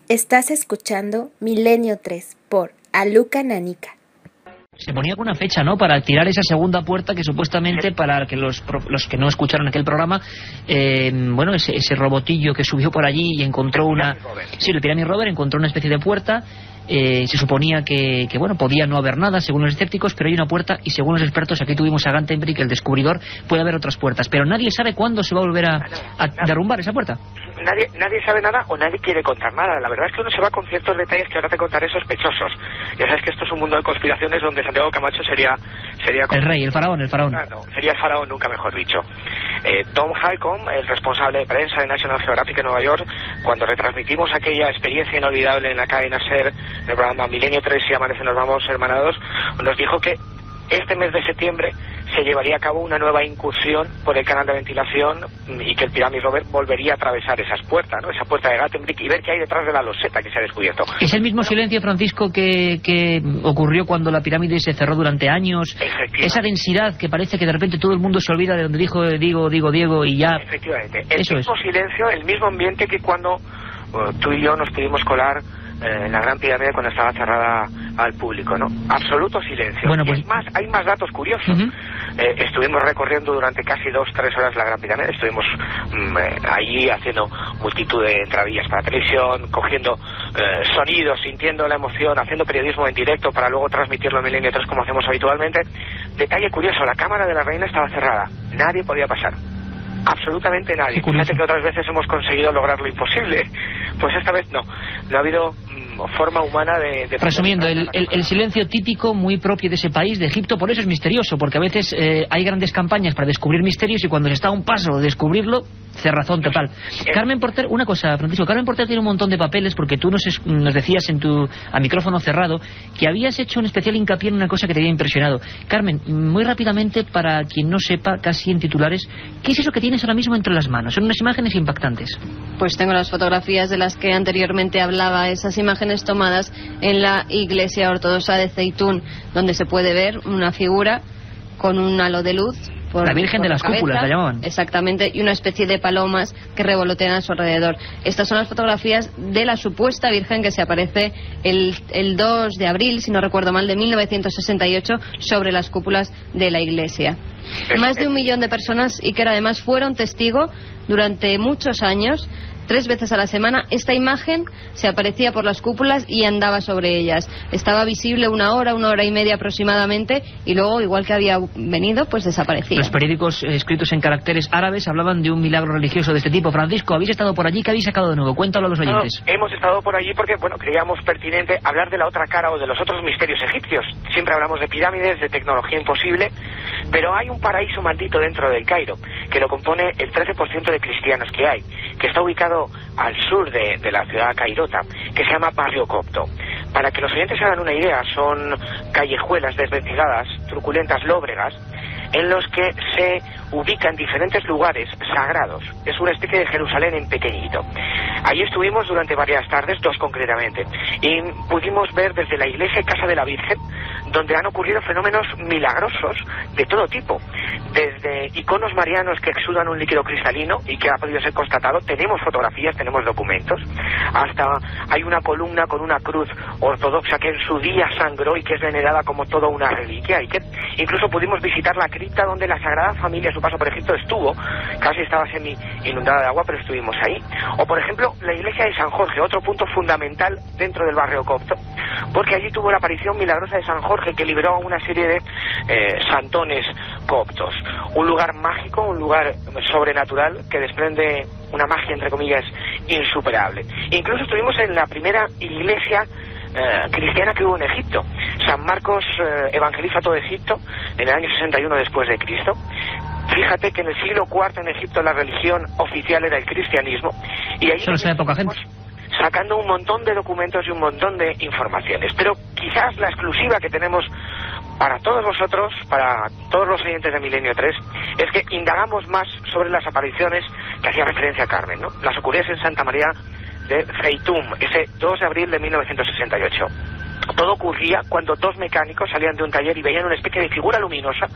Estás escuchando Milenio 3 por Aluka Nanika. Se ponía con una fecha, ¿no?, para tirar esa segunda puerta que supuestamente, para que los que no escucharon aquel programa, bueno, ese robotillo que subió por allí y encontró una... Sí, el Pyramid Rover encontró una especie de puerta. Se suponía que bueno, podía no haber nada según los escépticos, pero hay una puerta y según los expertos, aquí tuvimos a Gantenbrink, el descubridor, puede haber otras puertas, pero nadie sabe cuándo se va a volver a derrumbar esa puerta. Nadie sabe nada o nadie quiere contar nada. La verdad es que uno se va con ciertos detalles que ahora te contaré sospechosos. Ya sabes que esto es un mundo de conspiraciones donde Santiago Camacho sería el rey, el faraón. Claro, sería el faraón, nunca mejor dicho. Tom Halcombe, el responsable de prensa de National Geographic en Nueva York, cuando retransmitimos aquella experiencia inolvidable en la cadena SER, del programa Milenio 3 y Amanece nos vamos hermanados, nos dijo que este mes de septiembre se llevaría a cabo una nueva incursión por el canal de ventilación y que el Pyramid Rover volvería a atravesar esas puertas, ¿no?, esa puerta de Gantenbrink, y ver qué hay detrás de la loseta que se ha descubierto. ¿Es el mismo silencio, Francisco, que ocurrió cuando la pirámide se cerró durante años? Esa densidad que parece que de repente todo el mundo se olvida de donde dijo Diego y ya... Efectivamente, el mismo silencio, el mismo ambiente que cuando tú y yo nos pudimos colar en la Gran Pirámide cuando estaba cerrada al público, ¿no? Absoluto silencio. Bueno, pues... hay más datos curiosos. Estuvimos recorriendo durante casi 2-3 horas la Gran Pirámide. Estuvimos allí haciendo multitud de entradillas para televisión, cogiendo sonidos, sintiendo la emoción, haciendo periodismo en directo para luego transmitirlo en Milenio 3 como hacemos habitualmente. Detalle curioso, la cámara de la reina estaba cerrada. Nadie podía pasar. Absolutamente nadie. Fíjate que otras veces hemos conseguido lograr lo imposible. Pues esta vez no ha habido forma humana de... Resumiendo, el silencio típico, muy propio de ese país, de Egipto. Por eso es misterioso, porque a veces hay grandes campañas para descubrir misterios y cuando se está a un paso de descubrirlo, cerrazón total. Carmen Porter, una cosa, Francisco, Carmen Porter tiene un montón de papeles, porque tú nos decías a micrófono cerrado que habías hecho un especial hincapié en una cosa que te había impresionado. Carmen, muy rápidamente, para quien no sepa, casi en titulares, ¿qué es eso que tienes ahora mismo entre las manos? Son unas imágenes impactantes. Pues tengo las fotografías de las que anteriormente hablaba, esas imágenes tomadas en la iglesia ortodoxa de Zeitún, donde se puede ver una figura con un halo de luz. La Virgen de las Cúpulas, la llamaban. Exactamente, y una especie de palomas que revolotean a su alrededor. Estas son las fotografías de la supuesta Virgen que se aparece el 2 de abril, si no recuerdo mal, de 1968, sobre las cúpulas de la iglesia. Más de 1 millón de personas, y que además fueron testigo durante muchos años. 3 veces a la semana esta imagen se aparecía por las cúpulas y andaba sobre ellas. Estaba visible 1 hora, 1 hora y media aproximadamente, y luego, igual que había venido, pues desaparecía. Los periódicos escritos en caracteres árabes hablaban de un milagro religioso de este tipo. Francisco, ¿habéis estado por allí? ¿Qué habéis sacado de nuevo? Cuéntalo a los oyentes. No, hemos estado por allí porque, bueno, creíamos pertinente hablar de la otra cara o de los otros misterios egipcios. Siempre hablamos de pirámides, de tecnología imposible, pero hay un paraíso maldito dentro del Cairo, que lo compone el 13% de cristianos que hay, que está ubicado al sur de la ciudad cairota, que se llama Barrio Copto. Para que los oyentes se hagan una idea, son callejuelas desventiladas, truculentas, lóbregas, en los que se ubican diferentes lugares sagrados. Es una especie de Jerusalén en pequeñito. Allí estuvimos durante varias tardes, 2 concretamente, y pudimos ver desde la iglesia y casa de la Virgen, donde han ocurrido fenómenos milagrosos de todo tipo, desde iconos marianos que exudan un líquido cristalino y que ha podido ser constatado, tenemos fotografías, tenemos documentos, hasta hay una columna con una cruz ortodoxa que en su día sangró y que es venerada como toda una reliquia, y que incluso pudimos visitar la cripta donde la Sagrada Familia, su paso por Egipto, estuvo, casi estaba semi inundada de agua, pero estuvimos ahí. O por ejemplo la iglesia de San Jorge, otro punto fundamental dentro del barrio copto, porque allí tuvo la aparición milagrosa de San Jorge, que liberó a una serie de santones coptos. Un lugar mágico, un lugar sobrenatural que desprende una magia, entre comillas, insuperable. Incluso estuvimos en la primera iglesia cristiana que hubo en Egipto. San Marcos evangeliza todo Egipto en el año 61 después de Cristo. Fíjate que en el siglo IV en Egipto la religión oficial era el cristianismo, y ahí sacando un montón de documentos y un montón de informaciones. Pero quizás la exclusiva que tenemos para todos vosotros, para todos los oyentes de Milenio 3, es que indagamos más sobre las apariciones que hacía referencia a Carmen, ¿no? Las ocurridas en Santa María de Zeitún, ese 2 de abril de 1968. Todo ocurría cuando 2 mecánicos salían de un taller y veían una especie de figura luminosa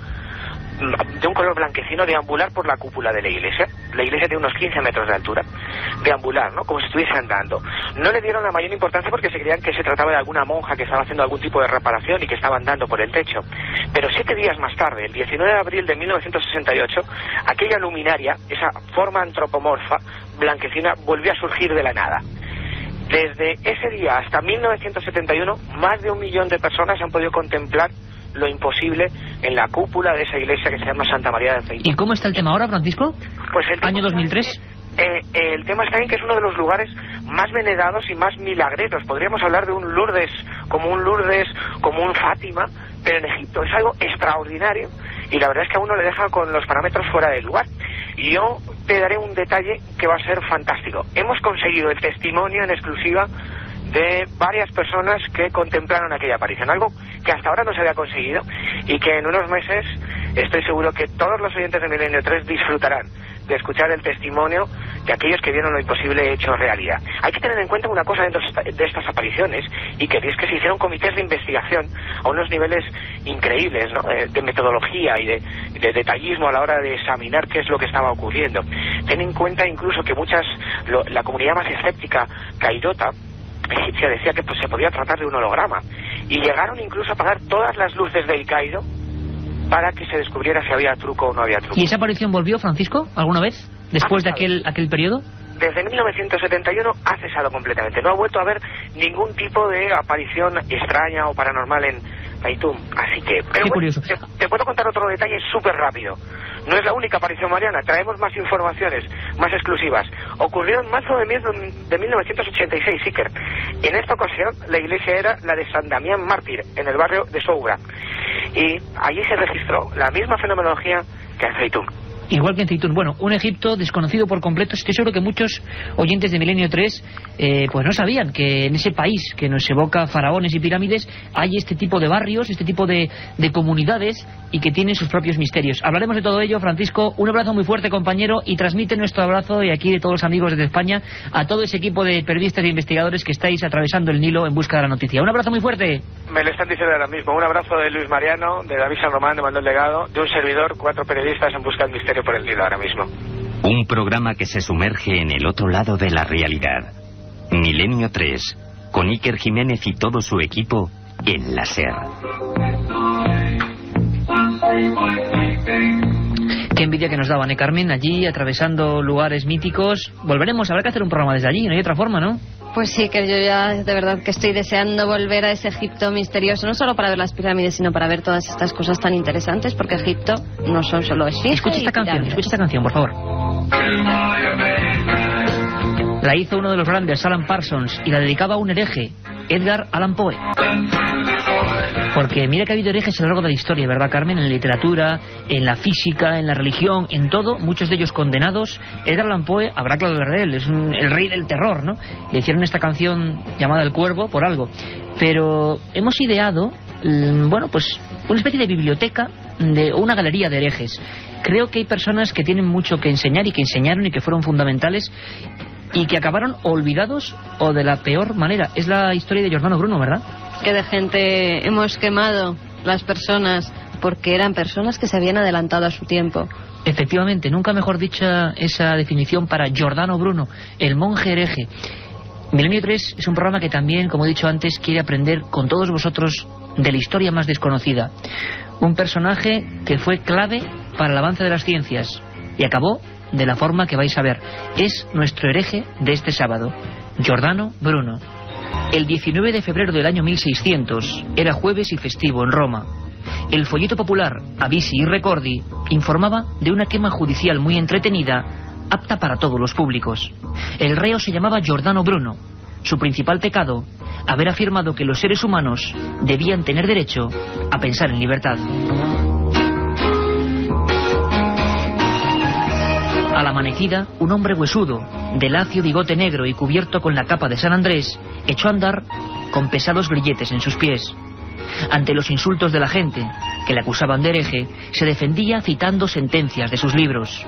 de un color blanquecino, deambular por la cúpula de la iglesia tiene unos 15 metros de altura, deambular, ¿no? Como si estuviese andando. No le dieron la mayor importancia porque se creían que se trataba de alguna monja que estaba haciendo algún tipo de reparación y que estaba andando por el techo. Pero 7 días más tarde, el 19 de abril de 1968, aquella luminaria, esa forma antropomorfa blanquecina, volvió a surgir de la nada. Desde ese día hasta 1971, más de 1 millón de personas han podido contemplar lo imposible en la cúpula de esa iglesia que se llama Santa María de Feitón. ¿Y cómo está el tema ahora, Francisco? Pues el año 2003. El tema está en que es uno de los lugares más venerados y más milagreros. Podríamos hablar de un Lourdes, como un Fátima, pero en Egipto es algo extraordinario y la verdad es que a uno le deja con los parámetros fuera del lugar. Y yo te daré un detalle que va a ser fantástico. Hemos conseguido el testimonio en exclusiva de varias personas que contemplaron aquella aparición, algo que hasta ahora no se había conseguido y que en unos meses estoy seguro que todos los oyentes de Milenio 3 disfrutarán de escuchar el testimonio de aquellos que vieron lo imposible hecho realidad. Hay que tener en cuenta una cosa dentro de estas apariciones, y que es que se hicieron comités de investigación a unos niveles increíbles, ¿no? De metodología y de detallismo a la hora de examinar qué es lo que estaba ocurriendo. Ten en cuenta incluso que la comunidad más escéptica, cairota, egipcia, decía que se podía tratar de un holograma, y llegaron incluso a apagar todas las luces del Cairo para que se descubriera si había truco o no había truco. ¿Y esa aparición volvió, Francisco, alguna vez, después de aquel periodo? Desde 1971 ha cesado completamente. No ha vuelto a haber ningún tipo de aparición extraña o paranormal en Feitón. Así que... Qué curioso. Te puedo contar otro detalle súper rápido. No es la única aparición mariana. Traemos más informaciones, más exclusivas. Ocurrió en marzo de 1986, Iker. En esta ocasión, la iglesia era la de San Damián Mártir, en el barrio de Soura. Y allí se registró la misma fenomenología que en Feitón. Igual que en Feitón. Bueno, un Egipto desconocido por completo. Estoy seguro que muchos oyentes de Milenio 3 pues no sabían que en ese país que nos evoca faraones y pirámides hay este tipo de barrios, este tipo de comunidades, y que tienen sus propios misterios. Hablaremos de todo ello, Francisco. Un abrazo muy fuerte, compañero, y transmite nuestro abrazo, y aquí de todos los amigos desde España, a todo ese equipo de periodistas e investigadores que estáis atravesando el Nilo en busca de la noticia. Un abrazo muy fuerte. Me lo están diciendo ahora mismo. Un abrazo de Luis Mariano, de David San Román, de Manuel Legado, de un servidor, 4 periodistas en busca del misterio por el Nilo ahora mismo. Un programa que se sumerge en el otro lado de la realidad. Milenio 3, con Iker Jiménez y todo su equipo en la SER. Qué envidia que nos daban, Carmen, allí atravesando lugares míticos. Volveremos, habrá que hacer un programa desde allí, no hay otra forma, ¿no? Pues sí, que yo ya de verdad que estoy deseando volver a ese Egipto misterioso, no solo para ver las pirámides, sino para ver todas estas cosas tan interesantes, porque Egipto no son solo esfinges. Escucha esta canción, por favor. La hizo uno de los grandes, Alan Parsons, y la dedicaba a un hereje, Edgar Allan Poe. Porque mira que ha habido herejes a lo largo de la historia, ¿verdad, Carmen? En la literatura, en la física, en la religión, en todo, muchos de ellos condenados. Edgar Allan Poe, habrá que hablar de él, es el rey del terror, ¿no? Le hicieron esta canción llamada El Cuervo por algo. Pero hemos ideado, bueno, pues una especie de biblioteca, de una galería de herejes. Creo que hay personas que tienen mucho que enseñar y que enseñaron y que fueron fundamentales, y que acabaron olvidados o de la peor manera. Es la historia de Giordano Bruno, ¿verdad? Que de gente hemos quemado las personas porque eran personas que se habían adelantado a su tiempo. Efectivamente, nunca mejor dicha esa definición para Giordano Bruno, el monje hereje. Milenio 3 es un programa que también, como he dicho antes, quiere aprender con todos vosotros de la historia más desconocida. Un personaje que fue clave para el avance de las ciencias y acabó de la forma que vais a ver. Es nuestro hereje de este sábado, Giordano Bruno. El 19 de febrero del año 1600 era jueves y festivo en Roma. El folleto popular Avisi y Recordi informaba de una quema judicial muy entretenida, apta para todos los públicos. El reo se llamaba Giordano Bruno. Su principal pecado, haber afirmado que los seres humanos debían tener derecho a pensar en libertad. A la amanecida, un hombre huesudo, de lacio bigote negro y cubierto con la capa de San Andrés, echó a andar con pesados grilletes en sus pies. Ante los insultos de la gente, que le acusaban de hereje, se defendía citando sentencias de sus libros.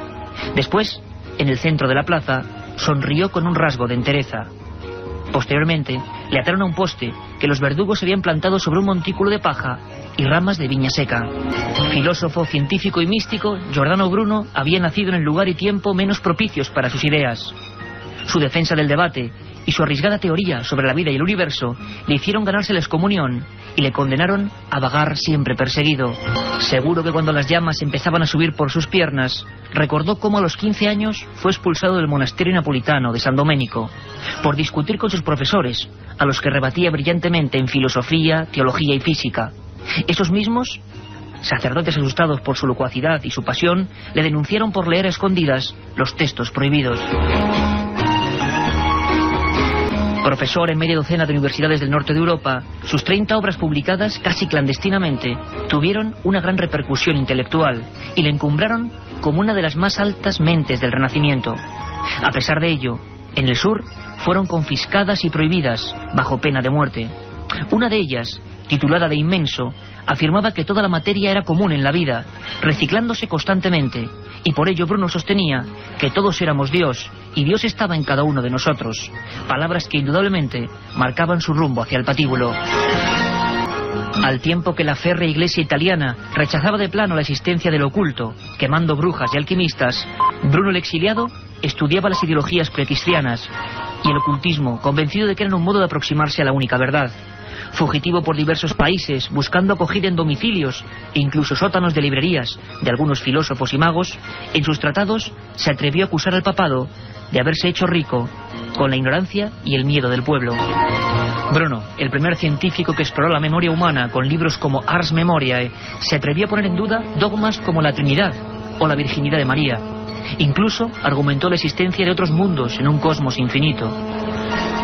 Después, en el centro de la plaza, sonrió con un rasgo de entereza. Posteriormente, le ataron a un poste que los verdugos habían plantado sobre un montículo de paja y ramas de viña seca. Filósofo, científico y místico, Giordano Bruno había nacido en el lugar y tiempo menos propicios para sus ideas. Su defensa del debate y su arriesgada teoría sobre la vida y el universo le hicieron ganarse la excomunión y le condenaron a vagar siempre perseguido. Seguro que cuando las llamas empezaban a subir por sus piernas, recordó cómo a los 15 años fue expulsado del monasterio napolitano de San Domenico por discutir con sus profesores, a los que rebatía brillantemente en filosofía, teología y física. Esos mismos, sacerdotes asustados por su locuacidad y su pasión, le denunciaron por leer a escondidas los textos prohibidos. Profesor en media docena de universidades del norte de Europa, sus 30 obras publicadas casi clandestinamente tuvieron una gran repercusión intelectual y le encumbraron como una de las más altas mentes del Renacimiento. A pesar de ello, en el sur fueron confiscadas y prohibidas bajo pena de muerte. Una de ellas, titulada De Inmenso, afirmaba que toda la materia era común en la vida, reciclándose constantemente, y por ello Bruno sostenía que todos éramos Dios, y Dios estaba en cada uno de nosotros, palabras que indudablemente marcaban su rumbo hacia el patíbulo. Al tiempo que la férrea iglesia italiana rechazaba de plano la existencia del oculto, quemando brujas y alquimistas, Bruno el exiliado estudiaba las ideologías precristianas y el ocultismo, convencido de que eran un modo de aproximarse a la única verdad. Fugitivo por diversos países, buscando acogida en domicilios e incluso sótanos de librerías de algunos filósofos y magos, en sus tratados se atrevió a acusar al papado de haberse hecho rico con la ignorancia y el miedo del pueblo. Bruno, el primer científico que exploró la memoria humana con libros como Ars Memoriae, se atrevió a poner en duda dogmas como la Trinidad o la virginidad de María. Incluso argumentó la existencia de otros mundos en un cosmos infinito.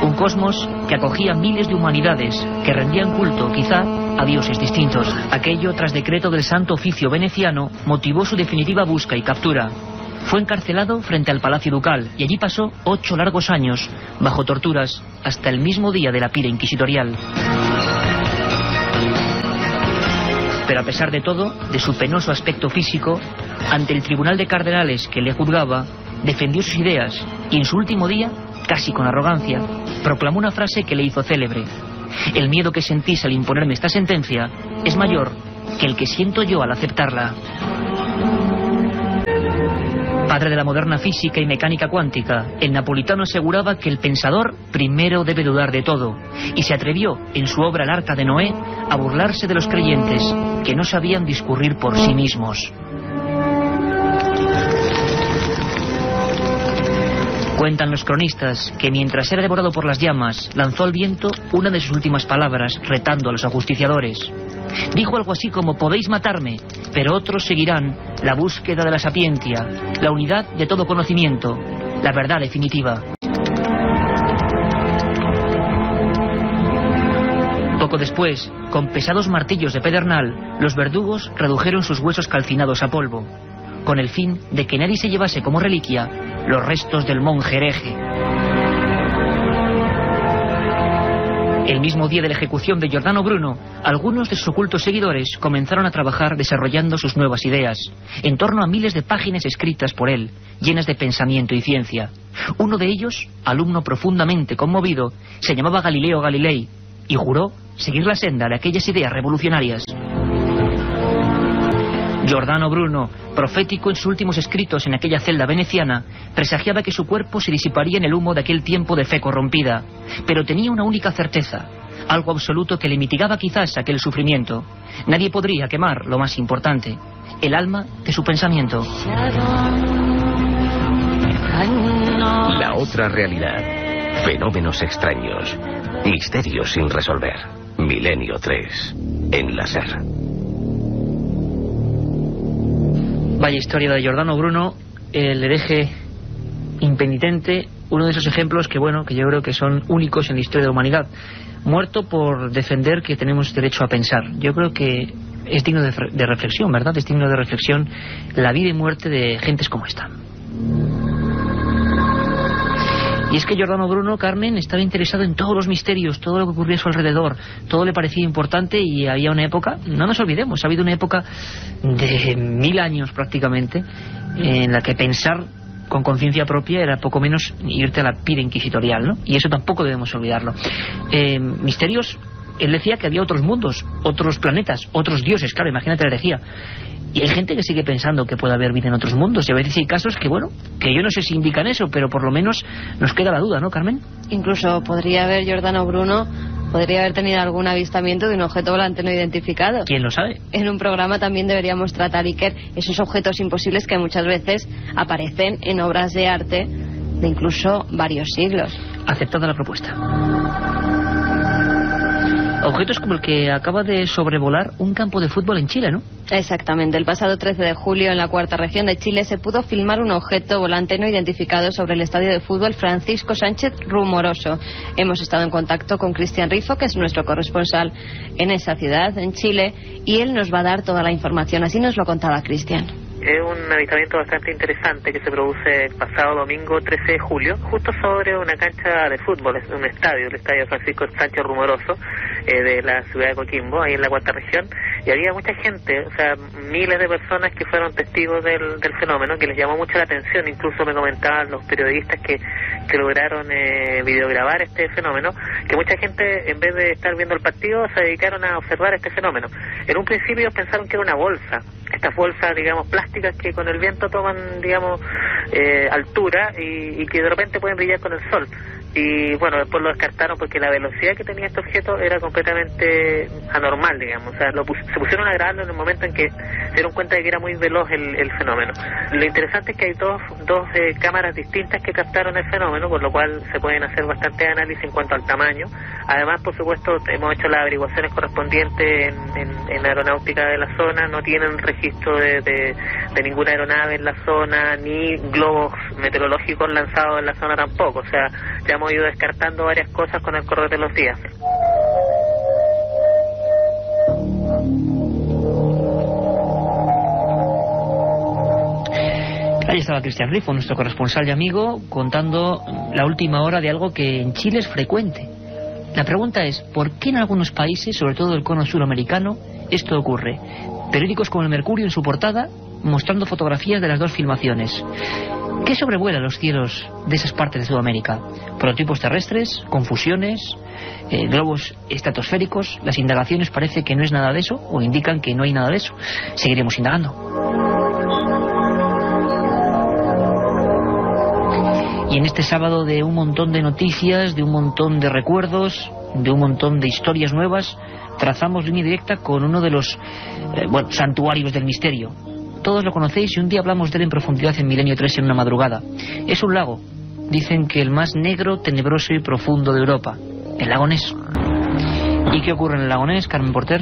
Un cosmos que acogía miles de humanidades que rendían culto, quizá, a dioses distintos. Aquello, tras decreto del Santo Oficio veneciano, motivó su definitiva busca y captura. Fue encarcelado frente al Palacio Ducal y allí pasó 8 largos años, bajo torturas, hasta el mismo día de la pira inquisitorial. Pero a pesar de todo, de su penoso aspecto físico, ante el tribunal de cardenales que le juzgaba, defendió sus ideas y en su último día, casi con arrogancia, proclamó una frase que le hizo célebre: el miedo que sentís al imponerme esta sentencia es mayor que el que siento yo al aceptarla. Padre de la moderna física y mecánica cuántica, el napolitano aseguraba que el pensador primero debe dudar de todo, y se atrevió, en su obra El Arca de Noé, a burlarse de los creyentes que no sabían discurrir por sí mismos. Cuentan los cronistas que mientras era devorado por las llamas, lanzó al viento una de sus últimas palabras, retando a los ajusticiadores. Dijo algo así como: podéis matarme, pero otros seguirán la búsqueda de la sapiencia, la unidad de todo conocimiento, la verdad definitiva. Poco después, con pesados martillos de pedernal, los verdugos redujeron sus huesos calcinados a polvo, con el fin de que nadie se llevase como reliquia los restos del monje hereje. El mismo día de la ejecución de Giordano Bruno, algunos de sus ocultos seguidores comenzaron a trabajar desarrollando sus nuevas ideas, en torno a miles de páginas escritas por él, llenas de pensamiento y ciencia. Uno de ellos, alumno profundamente conmovido, se llamaba Galileo Galilei, y juró seguir la senda de aquellas ideas revolucionarias. Giordano Bruno, profético en sus últimos escritos en aquella celda veneciana, presagiaba que su cuerpo se disiparía en el humo de aquel tiempo de fe corrompida, pero tenía una única certeza, algo absoluto que le mitigaba quizás aquel sufrimiento. Nadie podría quemar lo más importante, el alma de su pensamiento. La otra realidad. Fenómenos extraños. Misterios sin resolver. Milenio 3. En la SER. Vaya historia de Giordano Bruno, el hereje impenitente, uno de esos ejemplos que, bueno, que yo creo que son únicos en la historia de la humanidad. Muerto por defender que tenemos derecho a pensar. Yo creo que es digno de reflexión, ¿verdad? Es digno de reflexión la vida y muerte de gentes como esta. Y es que Giordano Bruno, Carmen, estaba interesado en todos los misterios, todo lo que ocurría a su alrededor, todo le parecía importante, y había una época, no nos olvidemos, ha habido una época de 1000 años prácticamente, en la que pensar con conciencia propia era poco menos irte a la pira inquisitorial, ¿no? Y eso tampoco debemos olvidarlo. Misterios, él decía que había otros mundos, otros planetas, otros dioses, claro, imagínate la herejía. Y hay gente que sigue pensando que puede haber vida en otros mundos, y a veces hay casos que, bueno, que yo no sé si indican eso, pero por lo menos nos queda la duda, ¿no, Carmen? Incluso podría haber, Giordano Bruno, podría haber tenido algún avistamiento de un objeto volante no identificado. ¿Quién lo sabe? En un programa también deberíamos tratar, Iker, esos objetos imposibles que muchas veces aparecen en obras de arte de incluso varios siglos. Aceptada la propuesta. Objetos como el que acaba de sobrevolar un campo de fútbol en Chile, ¿no? Exactamente. El pasado 13 de julio, en la cuarta región de Chile, se pudo filmar un objeto volante no identificado sobre el estadio de fútbol Francisco Sánchez Rumoroso. Hemos estado en contacto con Cristian Rifo, que es nuestro corresponsal en esa ciudad, en Chile, y él nos va a dar toda la información. Así nos lo contaba Cristian. Es un avistamiento bastante interesante que se produce el pasado domingo 13 de julio, justo sobre una cancha de fútbol, es un estadio, el estadio Francisco Sánchez Rumoroso, de la ciudad de Coquimbo, ahí en la cuarta región, y había mucha gente, o sea, miles de personas que fueron testigos del fenómeno, que les llamó mucho la atención. Incluso me comentaban los periodistas que lograron videograbar este fenómeno, que mucha gente, en vez de estar viendo el partido, se dedicaron a observar este fenómeno. En un principio pensaron que era una bolsa, estas bolsas, digamos, plásticas que con el viento toman, digamos, altura y que de repente pueden brillar con el sol. Y bueno, después lo descartaron porque la velocidad que tenía este objeto era completamente anormal, digamos. O sea, se pusieron a grabarlo en el momento en que se dieron cuenta de que era muy veloz el fenómeno. Lo interesante es que hay dos cámaras distintas que captaron el fenómeno, por lo cual se pueden hacer bastante análisis en cuanto al tamaño. Además, por supuesto, hemos hecho las averiguaciones correspondientes en aeronáutica de la zona. No tienen registro de ninguna aeronave en la zona, ni globos meteorológicos lanzados en la zona tampoco. O sea, ya hemos ido descartando varias cosas con el correr de los días. Ahí estaba Cristian Rifo, nuestro corresponsal y amigo, contando la última hora de algo que en Chile es frecuente. La pregunta es, ¿por qué en algunos países, sobre todo el cono suramericano, esto ocurre? Periódicos como el Mercurio en su portada, mostrando fotografías de las dos filmaciones. ¿Qué sobrevuela los cielos de esas partes de Sudamérica? Prototipos terrestres, confusiones, globos estratosféricos. Las indagaciones parece que no es nada de eso, o indican que no hay nada de eso. Seguiremos indagando. Y en este sábado de un montón de noticias, de un montón de recuerdos, de un montón de historias nuevas, trazamos línea directa con uno de los santuarios del misterio. Todos lo conocéis y un día hablamos de él en profundidad en Milenio 3 en una madrugada. Es un lago, dicen que el más negro, tenebroso y profundo de Europa, el lago Ness. ¿Y qué ocurre en el lago Ness, Carmen Porter?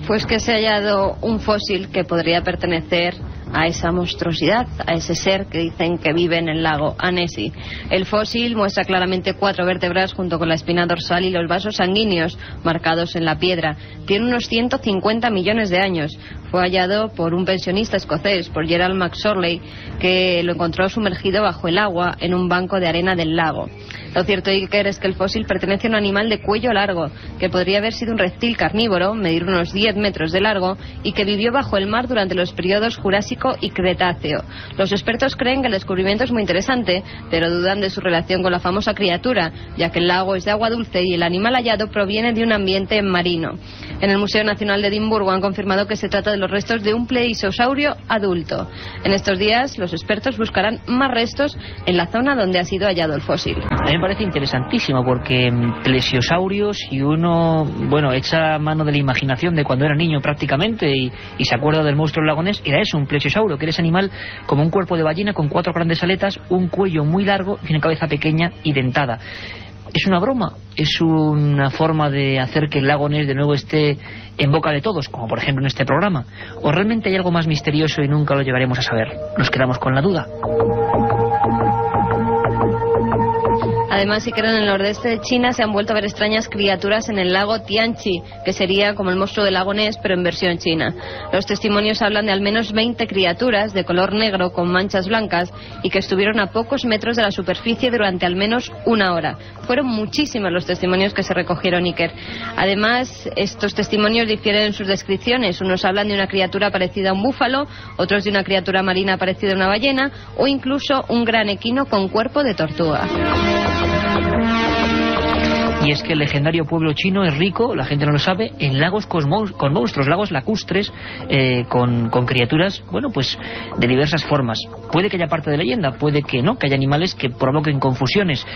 Pues que se ha hallado un fósil que podría pertenecer a esa monstruosidad, a ese ser que dicen que vive en el lago Annecy. El fósil muestra claramente 4 vértebras junto con la espina dorsal y los vasos sanguíneos marcados en la piedra. Tiene unos 150 millones de años. Fue hallado por un pensionista escocés, por Gerald McSorley, que lo encontró sumergido bajo el agua en un banco de arena del lago. Lo cierto, Iker, es que el fósil pertenece a un animal de cuello largo, que podría haber sido un reptil carnívoro, medir unos 10 metros de largo, y que vivió bajo el mar durante los periodos Jurásico y Cretáceo. Los expertos creen que el descubrimiento es muy interesante, pero dudan de su relación con la famosa criatura, ya que el lago es de agua dulce y el animal hallado proviene de un ambiente marino. En el Museo Nacional de Edimburgo han confirmado que se trata de los restos de un pleistosaurio adulto. En estos días, los expertos buscarán más restos en la zona donde ha sido hallado el fósil. A mí me parece interesantísimo porque plesiosaurios, y uno, echa mano de la imaginación de cuando era niño prácticamente y se acuerda del monstruo del lago Ness, era eso, un plesiosauro, que era ese animal como un cuerpo de ballena con 4 grandes aletas, un cuello muy largo y una cabeza pequeña y dentada. ¿Es una broma? ¿Es una forma de hacer que el lago Ness de nuevo esté en boca de todos, como por ejemplo en este programa? ¿O realmente hay algo más misterioso y nunca lo llegaremos a saber? Nos quedamos con la duda. Además, si quieren, en el nordeste de China se han vuelto a ver extrañas criaturas en el lago Tianchi, que sería como el monstruo del lago Ness, pero en versión china. Los testimonios hablan de al menos 20 criaturas de color negro con manchas blancas y que estuvieron a pocos metros de la superficie durante al menos una hora. Fueron muchísimos los testimonios que se recogieron, Iker. Además, estos testimonios difieren en sus descripciones. Unos hablan de una criatura parecida a un búfalo, otros de una criatura marina parecida a una ballena o incluso un gran equino con cuerpo de tortuga. Y es que el legendario pueblo chino es rico, la gente no lo sabe, en lagos con monstruos, lagos lacustres, con criaturas, bueno, pues de diversas formas. Puede que haya parte de leyenda, puede que no, que haya animales que provoquen confusiones.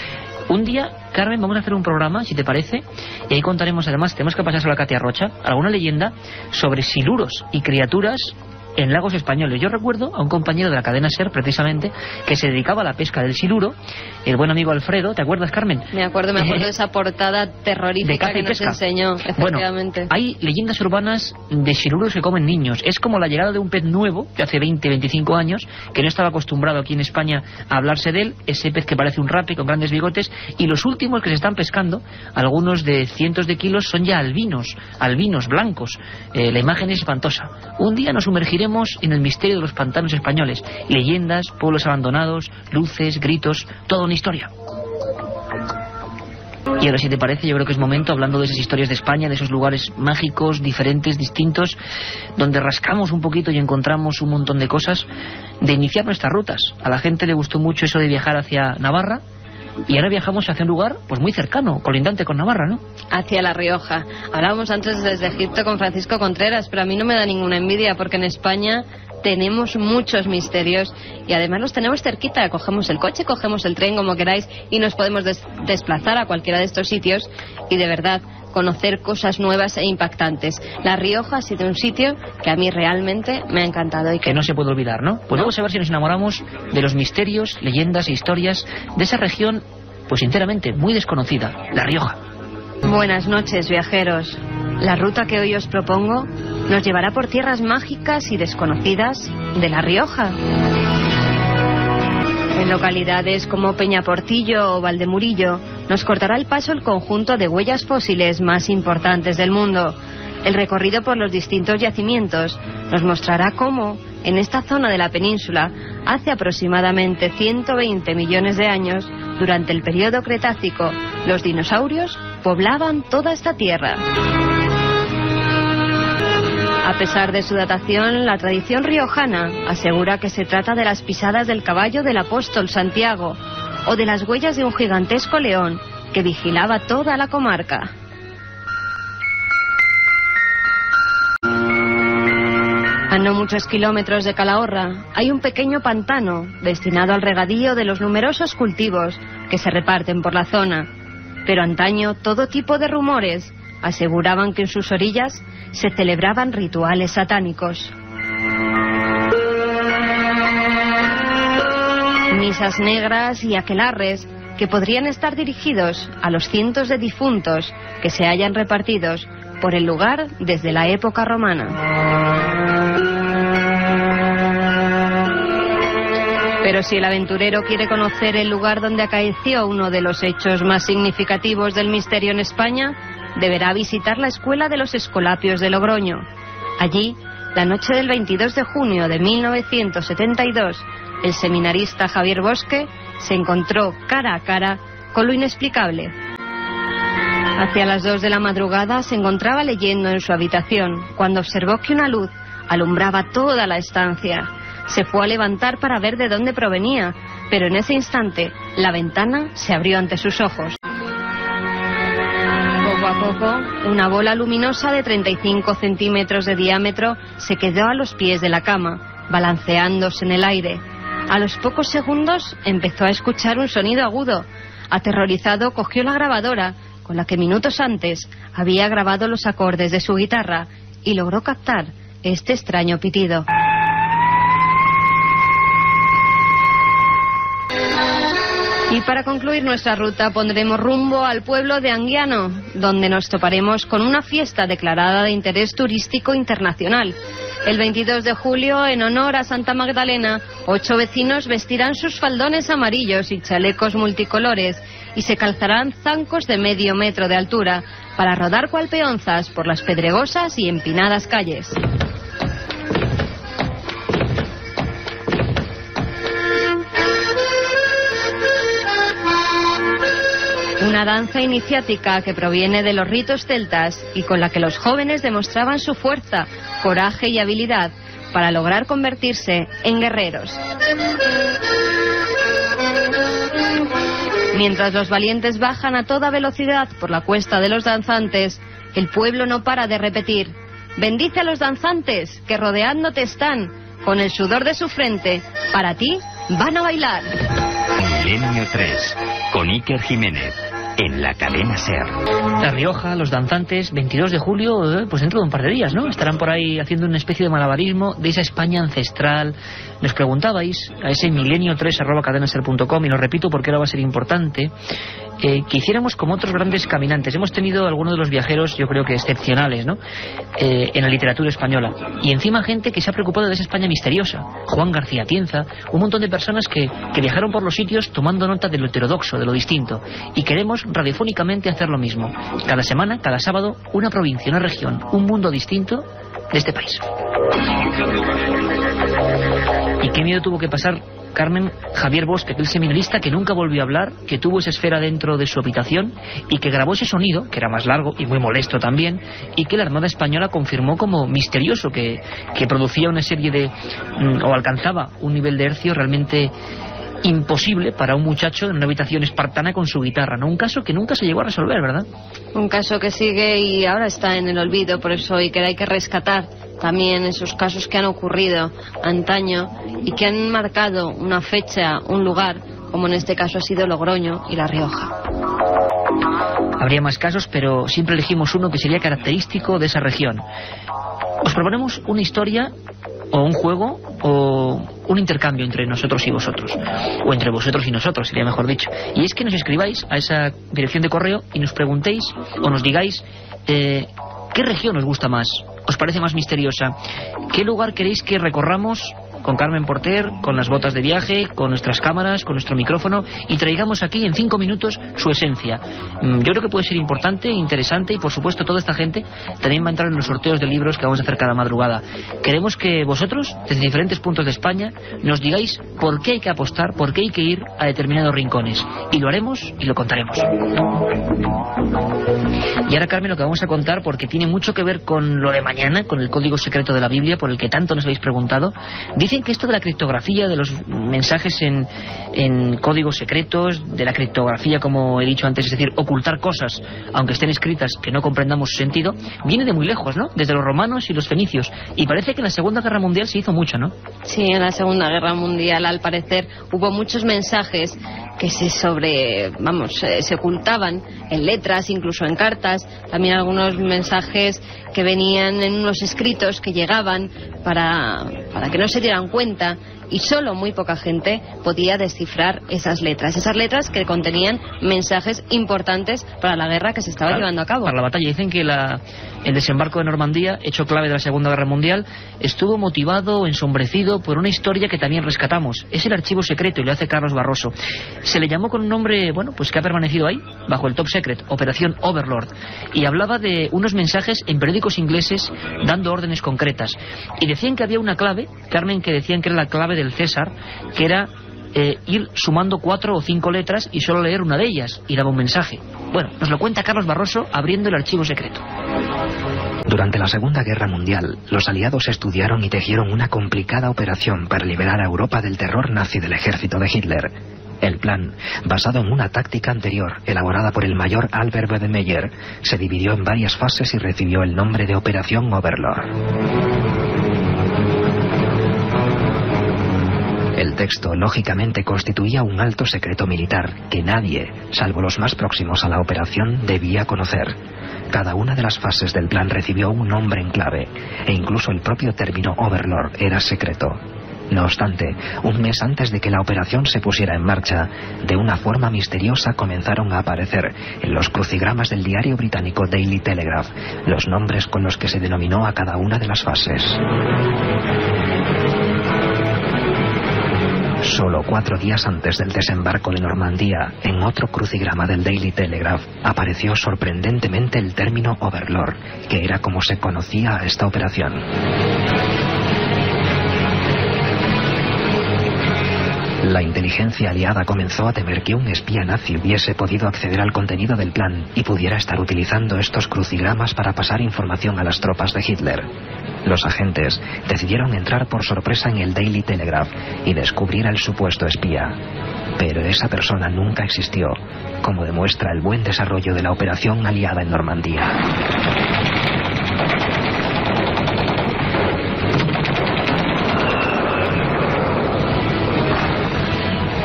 Un día, Carmen, vamos a hacer un programa, si te parece, y ahí contaremos, además, tenemos que pasárselo a Katia Rocha, alguna leyenda sobre siluros y criaturas en lagos españoles. Yo recuerdo a un compañero de la cadena SER, precisamente, que se dedicaba a la pesca del siluro, el buen amigo Alfredo, ¿te acuerdas, Carmen? Me acuerdo de esa portada terrorífica que nos enseñó, efectivamente. Bueno, hay leyendas urbanas de siluros que comen niños. Es como la llegada de un pez nuevo, que hace 20, 25 años, que no estaba acostumbrado aquí en España a hablarse de él, ese pez que parece un rape con grandes bigotes, y los últimos que se están pescando, algunos de cientos de kilos, son ya albinos blancos. La imagen es espantosa. Un día nos sumergiremos en el misterio de los pantanos españoles. Leyendas, pueblos abandonados, luces, gritos, toda una historia. Y ahora, si te parece, yo creo que es momento, hablando de esas historias de España, de esos lugares mágicos, diferentes, distintos, donde rascamos un poquito y encontramos un montón de cosas, de iniciar nuestras rutas. A la gente le gustó mucho eso de viajar hacia Navarra, y ahora viajamos hacia un lugar pues muy cercano, colindante con Navarra, ¿no? Hacia La Rioja. Hablábamos antes desde Egipto con Francisco Contreras, pero a mí no me da ninguna envidia, porque en España tenemos muchos misterios y además los tenemos cerquita. Cogemos el coche, cogemos el tren, como queráis, y nos podemos desplazar a cualquiera de estos sitios y de verdad conocer cosas nuevas e impactantes. La Rioja ha sido un sitio que a mí realmente me ha encantado y que no se puede olvidar, ¿no? Pues vamos a ver si nos enamoramos de los misterios, leyendas e historias de esa región, pues sinceramente muy desconocida, La Rioja. Buenas noches, viajeros. La ruta que hoy os propongo nos llevará por tierras mágicas y desconocidas de La Rioja. En localidades como Peñaportillo o Valdemurillo nos cortará el paso el conjunto de huellas fósiles más importantes del mundo. El recorrido por los distintos yacimientos nos mostrará cómo, en esta zona de la península, hace aproximadamente 120 millones de años, durante el periodo Cretácico, los dinosaurios poblaban toda esta tierra. A pesar de su datación, la tradición riojana asegura que se trata de las pisadas del caballo del apóstol Santiago o de las huellas de un gigantesco león que vigilaba toda la comarca. A no muchos kilómetros de Calahorra hay un pequeño pantano destinado al regadío de los numerosos cultivos que se reparten por la zona. Pero antaño todo tipo de rumores aseguraban que en sus orillas se celebraban rituales satánicos. Misas negras y aquelarres que podrían estar dirigidos a los cientos de difuntos que se hallan repartidos por el lugar desde la época romana. Pero si el aventurero quiere conocer el lugar donde acaeció uno de los hechos más significativos del misterio en España, deberá visitar la Escuela de los Escolapios de Logroño. Allí, la noche del 22 de junio de 1972, el seminarista Javier Bosque se encontró cara a cara con lo inexplicable. Hacia las 2 de la madrugada se encontraba leyendo en su habitación cuando observó que una luz alumbraba toda la estancia. Se fue a levantar para ver de dónde provenía, pero en ese instante la ventana se abrió ante sus ojos. Poco a poco, una bola luminosa de 35 centímetros de diámetro se quedó a los pies de la cama, balanceándose en el aire. A los pocos segundos empezó a escuchar un sonido agudo. Aterrorizado, cogió la grabadora, con la que minutos antes había grabado los acordes de su guitarra, y logró captar este extraño pitido. Y para concluir nuestra ruta pondremos rumbo al pueblo de Anguiano, donde nos toparemos con una fiesta declarada de interés turístico internacional. El 22 de julio, en honor a Santa Magdalena, 8 vecinos vestirán sus faldones amarillos y chalecos multicolores y se calzarán zancos de medio metro de altura para rodar cual peonzas por las pedregosas y empinadas calles. Una danza iniciática que proviene de los ritos celtas y con la que los jóvenes demostraban su fuerza, coraje y habilidad para lograr convertirse en guerreros. Mientras los valientes bajan a toda velocidad por la cuesta de los danzantes, el pueblo no para de repetir: bendice a los danzantes que rodeándote están, con el sudor de su frente, para ti van a bailar. Milenio 3, con Iker Jiménez, en la cadena SER. La Rioja, los danzantes, 22 de julio, pues dentro de un par de días, ¿no? Estarán por ahí haciendo una especie de malabarismo de esa España ancestral. Nos preguntabais a ese milenio3@cadenaser.com, y lo repito porque ahora va a ser importante, que hiciéramos como otros grandes caminantes. Hemos tenido algunos de los viajeros, yo creo que excepcionales, ¿no? En la literatura española. Y encima gente que se ha preocupado de esa España misteriosa. Juan García Tienza, un montón de personas que viajaron por los sitios tomando nota de lo heterodoxo, de lo distinto. Y queremos radiofónicamente hacer lo mismo. Cada semana, cada sábado, una provincia, una región, un mundo distinto de este país. ¿Y qué miedo tuvo que pasar Carmen Javier Bosque, aquel seminarista que nunca volvió a hablar, que tuvo esa esfera dentro de su habitación y que grabó ese sonido, que era más largo y muy molesto también, y que la Armada Española confirmó como misterioso, que producía una serie de... o alcanzaba un nivel de hercio realmente imposible para un muchacho en una habitación espartana con su guitarra, ¿no? Un caso que nunca se llegó a resolver, ¿verdad? Un caso que sigue y ahora está en el olvido, por eso hoy que hay que rescatar también esos casos que han ocurrido antaño y que han marcado una fecha, un lugar, como en este caso ha sido Logroño y La Rioja. Habría más casos, pero siempre elegimos uno que sería característico de esa región. Os proponemos una historia o un juego o un intercambio entre nosotros y vosotros, o entre vosotros y nosotros, sería mejor dicho. Y es que nos escribáis a esa dirección de correo y nos preguntéis o nos digáis ¿qué región os gusta más? ¿Os parece más misteriosa? ¿Qué lugar queréis que recorramos con Carmen Porter, con las botas de viaje, con nuestras cámaras, con nuestro micrófono, y traigamos aquí en 5 minutos su esencia? Yo creo que puede ser importante, interesante, y por supuesto toda esta gente también va a entrar en los sorteos de libros que vamos a hacer cada madrugada. Queremos que vosotros, desde diferentes puntos de España, nos digáis por qué hay que apostar, por qué hay que ir a determinados rincones, y lo haremos y lo contaremos. Y ahora, Carmen, lo que vamos a contar, porque tiene mucho que ver con lo de mañana, con el código secreto de la Biblia, por el que tanto nos habéis preguntado. Dicen que esto de la criptografía, de los mensajes en códigos secretos, de la criptografía, como he dicho antes, es decir, ocultar cosas, aunque estén escritas, que no comprendamos su sentido, viene de muy lejos, ¿no? Desde los romanos y los fenicios. Y parece que en la Segunda Guerra Mundial se hizo mucho, ¿no? Sí, en la Segunda Guerra Mundial, al parecer, hubo muchos mensajes que se ocultaban en letras, incluso en cartas, también algunos mensajes que venían en unos escritos que llegaban para que no se dieran cuenta, y solo muy poca gente podía descifrar esas letras que contenían mensajes importantes para la guerra que se estaba llevando a cabo. Para la batalla. Dicen que el desembarco de Normandía, hecho clave de la Segunda Guerra Mundial, estuvo motivado, ensombrecido por una historia que también rescatamos. Es el archivo secreto y lo hace Carlos Barroso. Se le llamó con un nombre, bueno, pues que ha permanecido ahí, bajo el Top Secret, Operación Overlord, y hablaba de unos mensajes en periódicos ingleses dando órdenes concretas. Y decían que había una clave, Carmen, que decían que era la clave del César, que era ir sumando 4 o 5 letras y solo leer una de ellas, y daba un mensaje. Bueno, nos lo cuenta Carlos Barroso abriendo el archivo secreto. Durante la Segunda Guerra Mundial, los aliados estudiaron y tejieron una complicada operación para liberar a Europa del terror nazi del ejército de Hitler. El plan, basado en una táctica anterior elaborada por el mayor Albert Wedemeyer, se dividió en varias fases y recibió el nombre de Operación Overlord. El texto, lógicamente, constituía un alto secreto militar que nadie, salvo los más próximos a la operación, debía conocer. Cada una de las fases del plan recibió un nombre en clave, e incluso el propio término Overlord era secreto. No obstante, un mes antes de que la operación se pusiera en marcha, de una forma misteriosa comenzaron a aparecer en los crucigramas del diario británico Daily Telegraph los nombres con los que se denominó a cada una de las fases. Solo 4 días antes del desembarco de Normandía, en otro crucigrama del Daily Telegraph, apareció sorprendentemente el término Overlord, que era como se conocía a esta operación. La inteligencia aliada comenzó a temer que un espía nazi hubiese podido acceder al contenido del plan y pudiera estar utilizando estos crucigramas para pasar información a las tropas de Hitler. Los agentes decidieron entrar por sorpresa en el Daily Telegraph y descubrir al supuesto espía. Pero esa persona nunca existió, como demuestra el buen desarrollo de la operación aliada en Normandía.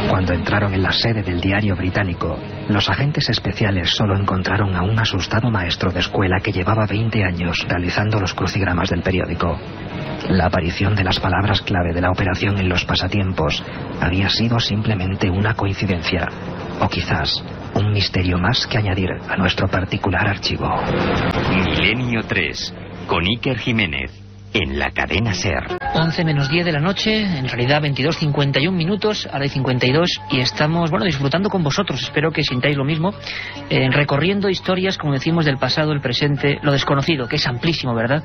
Cuando entraron en la sede del diario británico, los agentes especiales solo encontraron a un asustado maestro de escuela que llevaba 20 años realizando los crucigramas del periódico. La aparición de las palabras clave de la operación en los pasatiempos había sido simplemente una coincidencia, o quizás un misterio más que añadir a nuestro particular archivo. Milenio 3, con Iker Jiménez, en la cadena SER. 11 menos 10 de la noche, en realidad 22:51 minutos, ahora hay 52, y estamos, disfrutando con vosotros, espero que sintáis lo mismo, recorriendo historias, como decimos, del pasado, el presente, lo desconocido, que es amplísimo, ¿verdad?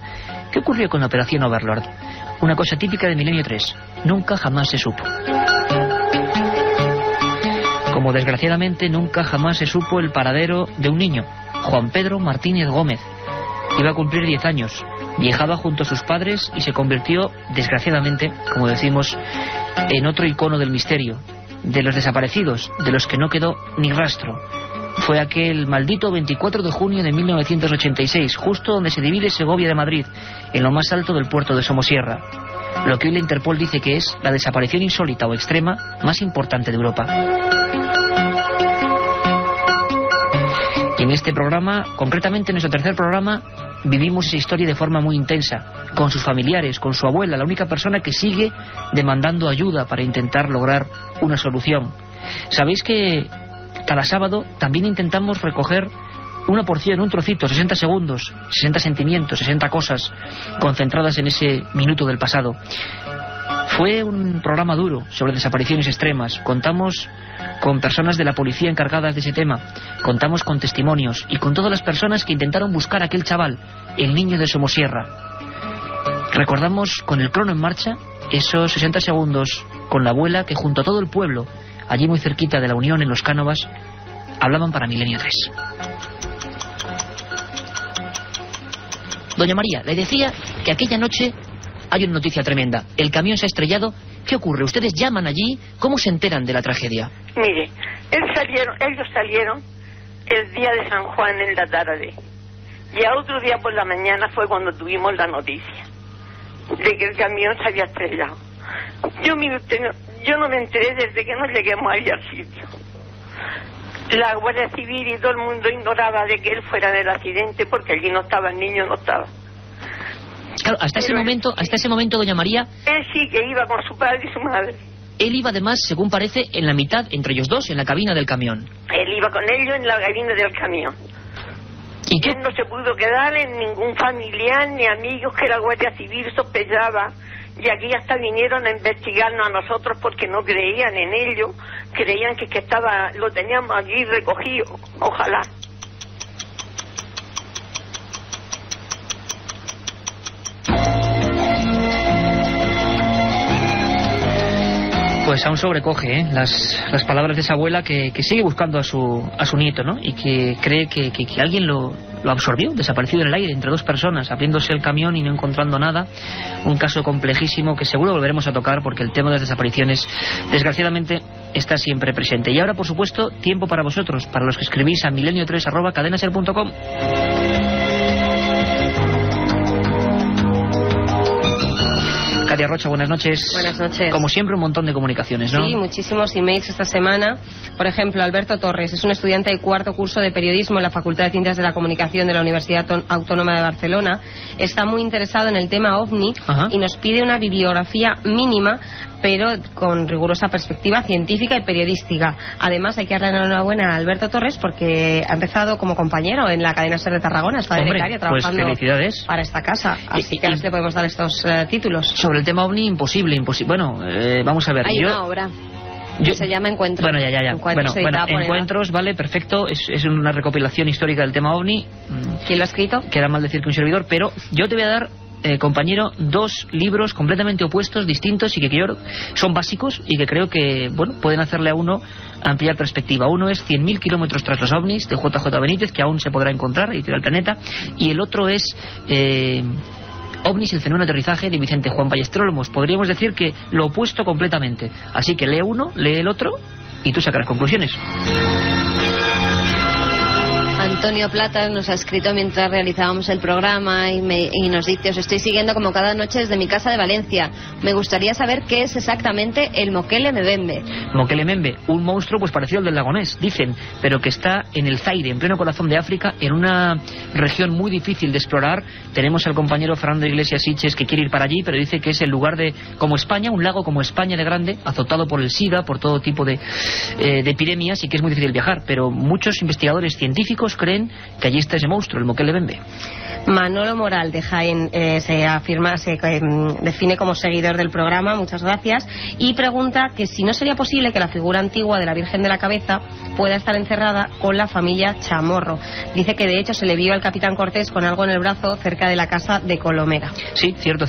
¿Qué ocurrió con la operación Overlord? Una cosa típica de Milenio 3, nunca jamás se supo. Como desgraciadamente nunca jamás se supo el paradero de un niño, Juan Pedro Martínez Gómez. Iba a cumplir 10 años, viajaba junto a sus padres y se convirtió, desgraciadamente, como decimos, en otro icono del misterio, de los desaparecidos, de los que no quedó ni rastro. Fue aquel maldito 24 de junio de 1986, justo donde se divide Segovia de Madrid, en lo más alto del puerto de Somosierra. Lo que hoy la Interpol dice que es la desaparición insólita o extrema más importante de Europa. Y en este programa, concretamente en nuestro tercer programa, vivimos esa historia de forma muy intensa, con sus familiares, con su abuela, la única persona que sigue demandando ayuda para intentar lograr una solución. Sabéis que cada sábado también intentamos recoger una porción, un trocito, 60 segundos, 60 sentimientos, 60 cosas concentradas en ese minuto del pasado. Fue un programa duro sobre desapariciones extremas. Contamos con personas de la policía encargadas de ese tema. Contamos con testimonios y con todas las personas que intentaron buscar a aquel chaval, el niño de Somosierra. Recordamos con el crono en marcha esos 60 segundos con la abuela que junto a todo el pueblo, allí muy cerquita de la Unión, en Los Cánovas, hablaban para Milenio 3. Doña María, le decía que aquella noche hay una noticia tremenda. El camión se ha estrellado. ¿Qué ocurre? ¿Ustedes llaman allí? ¿Cómo se enteran de la tragedia? Mire, ellos salieron el día de San Juan en la tarde. Y a otro día por la mañana fue cuando tuvimos la noticia de que el camión se había estrellado. Yo no me enteré desde que nos lleguemos allí al sitio. La Guardia Civil y todo el mundo ignoraba de que él fuera en el accidente porque allí no estaba, el niño no estaba. Claro, hasta ese momento, doña María, él sí que iba con su padre y su madre. Él iba además, según parece, en la mitad, entre ellos dos, en la cabina del camión. Él iba con ellos en la cabina del camión. ¿Y qué? Él no se pudo quedar en ningún familiar ni amigos que la Guardia Civil sospechaba. Y aquí hasta vinieron a investigarnos a nosotros porque no creían en ello. Creían que lo teníamos allí recogido. Ojalá. Pues aún sobrecoge las palabras de esa abuela que sigue buscando a su nieto, ¿no? Y que cree que alguien lo absorbió, desaparecido en el aire, entre dos personas, abriéndose el camión y no encontrando nada. Un caso complejísimo que seguro volveremos a tocar porque el tema de las desapariciones, desgraciadamente, está siempre presente. Y ahora, por supuesto, tiempo para vosotros, para los que escribís a milenio3@cadenaser.com. Katia Rocha, buenas noches. Buenas noches. Como siempre, un montón de comunicaciones, ¿no? Sí, muchísimos emails esta semana. Por ejemplo, Alberto Torres es un estudiante de cuarto curso de periodismo en la Facultad de Ciencias de la Comunicación de la Universidad Autónoma de Barcelona. Está muy interesado en el tema OVNI. Ajá. Y nos pide una bibliografía mínima pero con rigurosa perspectiva científica y periodística. Además, hay que darle la enhorabuena a Alberto Torres porque ha empezado como compañero en la cadena SER de Tarragona, está de becaria trabajando felicidades para esta casa, así que ahora le podemos dar estos títulos. Sobre el tema OVNI, imposible. Bueno, vamos a ver. Hay una obra que se llama Encuentros. Bueno, ya. Encuentros, vale, perfecto. Es una recopilación histórica del tema OVNI. ¿Quién lo ha escrito? Queda mal decir que un servidor, pero yo te voy a dar, compañero, 2 libros completamente opuestos, distintos y que son básicos y que creo que, pueden hacerle a uno ampliar perspectiva. Uno es 100.000 kilómetros tras los ovnis de JJ Benítez, que aún se podrá encontrar, editorial Planeta, y el otro es OVNIs, el fenómeno de aterrizaje, de Vicente Juan Ballesteros. Podríamos decir que lo opuesto completamente. Así que lee uno, lee el otro y tú sacarás conclusiones. Antonio Plata nos ha escrito mientras realizábamos el programa y nos dice: os estoy siguiendo como cada noche desde mi casa de Valencia. Me gustaría saber qué es exactamente el Mokele Mbembe. Mokele Mbembe, un monstruo pues parecido al del Lagonés, dicen, pero que está en el Zaire, en pleno corazón de África, en una región muy difícil de explorar. Tenemos al compañero Fernando Iglesias Siches que quiere ir para allí, pero dice que es el lugar como España, un lago como España de grande, azotado por el SIDA, por todo tipo de epidemias, y que es muy difícil viajar. Pero muchos investigadores científicos creen que allí está ese monstruo, el Mokele Mbembe. Manolo Moral de Jaén se define como seguidor del programa, muchas gracias, y pregunta que si no sería posible que la figura antigua de la Virgen de la Cabeza pueda estar encerrada con la familia Chamorro. Dice que de hecho se le vio al capitán Cortés con algo en el brazo cerca de la casa de Colomera. Sí, cierto.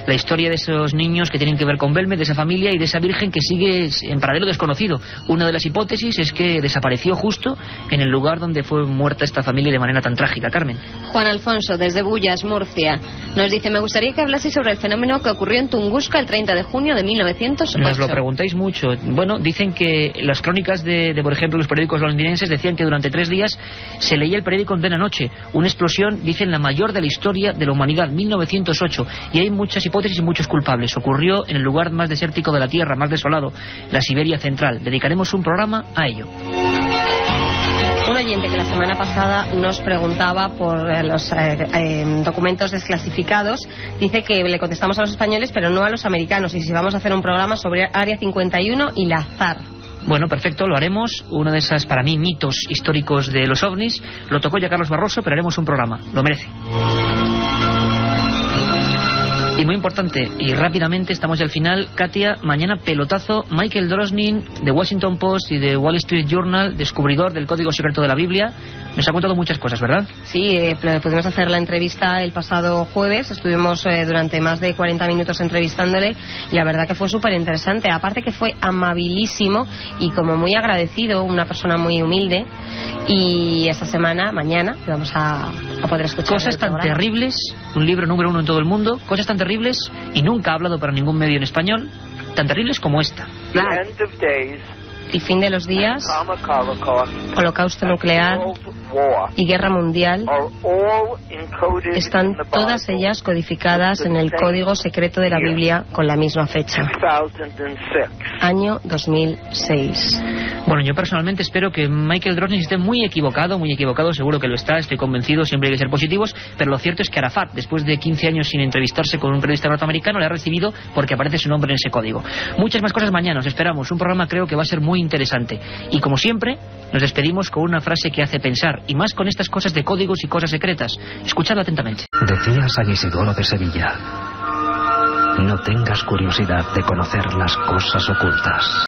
La historia de esos niños que tienen que ver con Belme, de esa familia y de esa Virgen que sigue en paradero desconocido. Una de las hipótesis es que desapareció justo en el lugar donde fue muerta esta familia de manera tan trágica. Carmen. Juan Alfonso, desde Bullas, Murcia, nos dice: me gustaría que hablase sobre el fenómeno que ocurrió en Tunguska el 30 de junio de 1908. Nos lo preguntáis mucho. Bueno, dicen que las crónicas de por ejemplo, los periódicos londinenses decían que durante 3 días se leía el periódico en plena noche. Una explosión, dicen, la mayor de la historia de la humanidad, 1908. Y hay muchas hipótesis y muchos culpables. Ocurrió en el lugar más desértico de la Tierra, más desolado, la Siberia central. Dedicaremos un programa a ello. Un oyente que la semana pasada nos preguntaba por los documentos desclasificados, dice que le contestamos a los españoles pero no a los americanos, y si vamos a hacer un programa sobre Área 51 y la ZAR. Bueno, perfecto, lo haremos. Uno de esos, para mí, mitos históricos de los ovnis. Lo tocó ya Carlos Barroso, pero haremos un programa. Lo merece. Y muy importante, y rápidamente, estamos ya al final. Katia, mañana pelotazo. Michael Drosnin, de Washington Post y de Wall Street Journal, descubridor del código secreto de la Biblia. Nos ha contado muchas cosas, ¿verdad? Sí, pudimos hacer la entrevista el pasado jueves. Estuvimos durante más de 40 minutos entrevistándole y la verdad que fue súper interesante. Aparte que fue amabilísimo y como muy agradecido, una persona muy humilde. Y esta semana, mañana, vamos a poder escuchar cosas tan terribles, un libro número 1 en todo el mundo, cosas tan terribles, y nunca ha hablado para ningún medio en español, tan terribles como esta. Y fin de los días, holocausto nuclear y guerra mundial están todas ellas codificadas en el código secreto de la Biblia con la misma fecha, año 2006. Bueno, yo personalmente espero que Michael Drosnin esté muy equivocado, seguro que lo está, estoy convencido, siempre hay que ser positivos, pero lo cierto es que Arafat, después de 15 años sin entrevistarse con un periodista norteamericano, le ha recibido porque aparece su nombre en ese código. Muchas más cosas mañana, os esperamos, un programa creo que va a ser muy interesante. Y como siempre, nos despedimos con una frase que hace pensar, y más con estas cosas de códigos y cosas secretas. Escuchadlo atentamente. Decía San Isidoro de Sevilla: no tengas curiosidad de conocer las cosas ocultas.